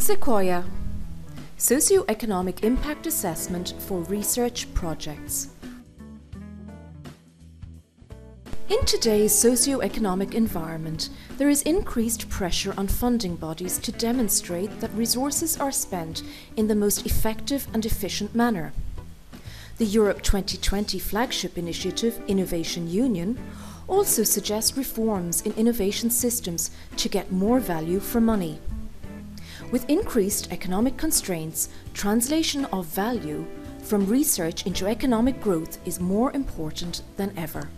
SEQUOIA, Socioeconomic Impact Assessment for Research Projects. In today's socioeconomic environment, there is increased pressure on funding bodies to demonstrate that resources are spent in the most effective and efficient manner. The Europe 2020 flagship initiative, Innovation Union, also suggests reforms in innovation systems to get more value for money. With increased economic constraints, translation of value from research into economic growth is more important than ever.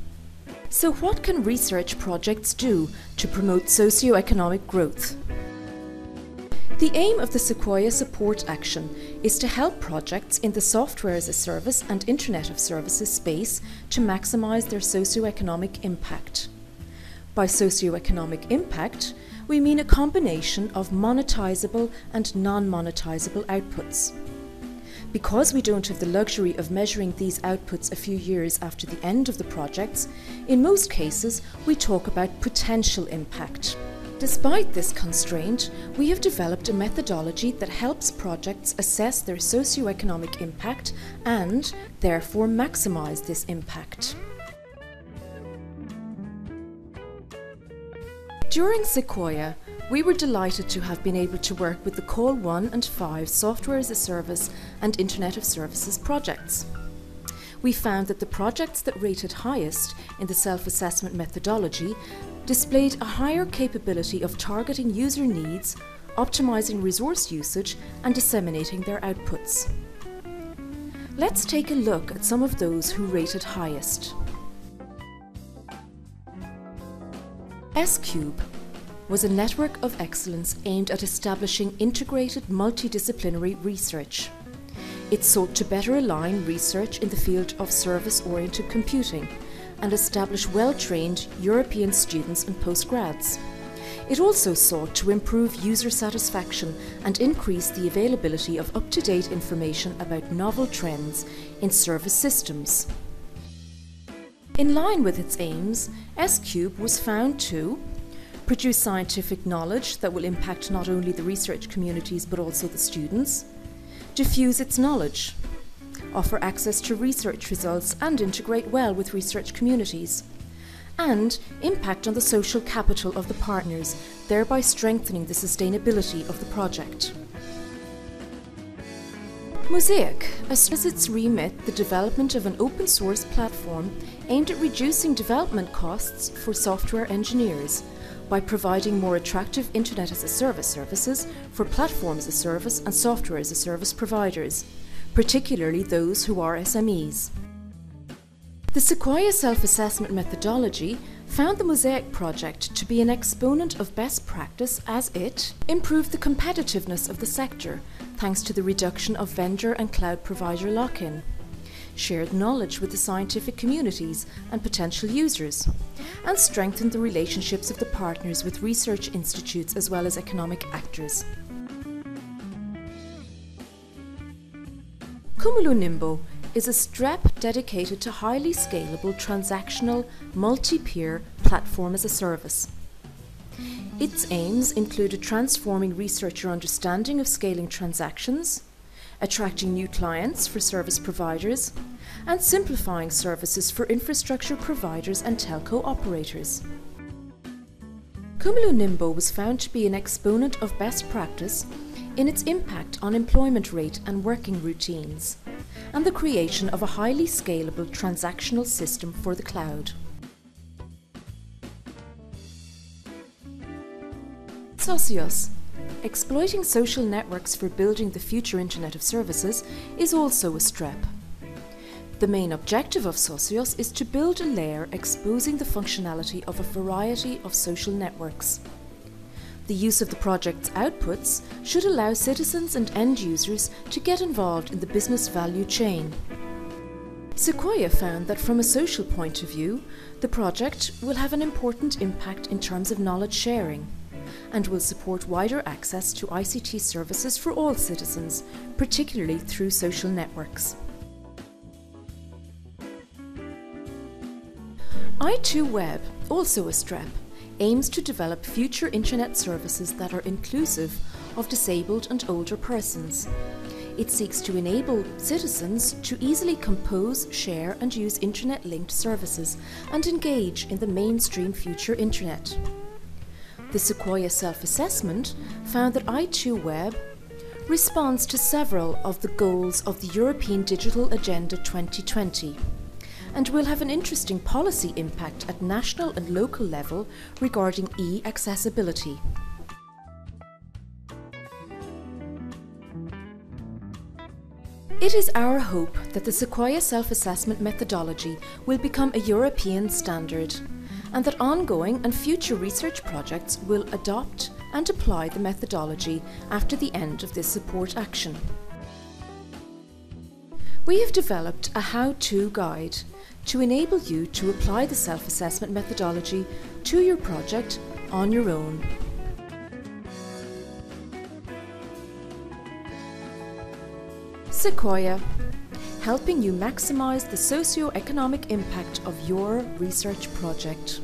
So what can research projects do to promote socio-economic growth? The aim of the SEQUOIA support action is to help projects in the software as a service and Internet of Services space to maximize their socio-economic impact. By socio-economic impact, we mean a combination of monetizable and non-monetizable outputs. Because we don't have the luxury of measuring these outputs a few years after the end of the projects, in most cases we talk about potential impact. Despite this constraint, we have developed a methodology that helps projects assess their socio-economic impact and, therefore, maximize this impact. During SEQUOIA, we were delighted to have been able to work with the Call 1 and 5 Software as a Service and Internet of Services projects. We found that the projects that rated highest in the self-assessment methodology displayed a higher capability of targeting user needs, optimizing resource usage, and disseminating their outputs. Let's take a look at some of those who rated highest. SEQUOIA was a network of excellence aimed at establishing integrated multidisciplinary research. It sought to better align research in the field of service-oriented computing and establish well-trained European students and postgrads. It also sought to improve user satisfaction and increase the availability of up-to-date information about novel trends in service systems. In line with its aims, SEQUOIA was found to produce scientific knowledge that will impact not only the research communities but also the students, diffuse its knowledge, offer access to research results and integrate well with research communities, and impact on the social capital of the partners, thereby strengthening the sustainability of the project. Mosaic assumes its remit the development of an open source platform aimed at reducing development costs for software engineers by providing more attractive Internet as a Service services for platform as a service and software as a service providers, particularly those who are SMEs. The SEQUOIA self-assessment methodology found the Mosaic project to be an exponent of best practice as it improved the competitiveness of the sector thanks to the reduction of vendor and cloud provider lock-in, shared knowledge with the scientific communities and potential users, and strengthened the relationships of the partners with research institutes as well as economic actors. Cumulonimbo is a STREP dedicated to highly scalable, transactional, multi-peer platform as a service. Its aims included transforming researcher understanding of scaling transactions, attracting new clients for service providers, and simplifying services for infrastructure providers and telco operators. Cumulonimbo was found to be an exponent of best practice in its impact on employment rate and working routines, and the creation of a highly scalable transactional system for the cloud. Socios, exploiting social networks for building the future Internet of Services, is also a STREP. The main objective of Socios is to build a layer exposing the functionality of a variety of social networks. The use of the project's outputs should allow citizens and end users to get involved in the business value chain. SEQUOIA found that from a social point of view, the project will have an important impact in terms of knowledge sharing and will support wider access to ICT services for all citizens, particularly through social networks. i2Web, also a STREP, aims to develop future Internet services that are inclusive of disabled and older persons. It seeks to enable citizens to easily compose, share and use internet-linked services and engage in the mainstream future internet. The SEQUOIA self-assessment found that I2Web responds to several of the goals of the European Digital Agenda 2020 and will have an interesting policy impact at national and local level regarding e-accessibility. It is our hope that the SEQUOIA self-assessment methodology will become a European standard and that ongoing and future research projects will adopt and apply the methodology after the end of this support action. We have developed a how-to guide to enable you to apply the self-assessment methodology to your project on your own. SEQUOIA, helping you maximize the socio-economic impact of your research project.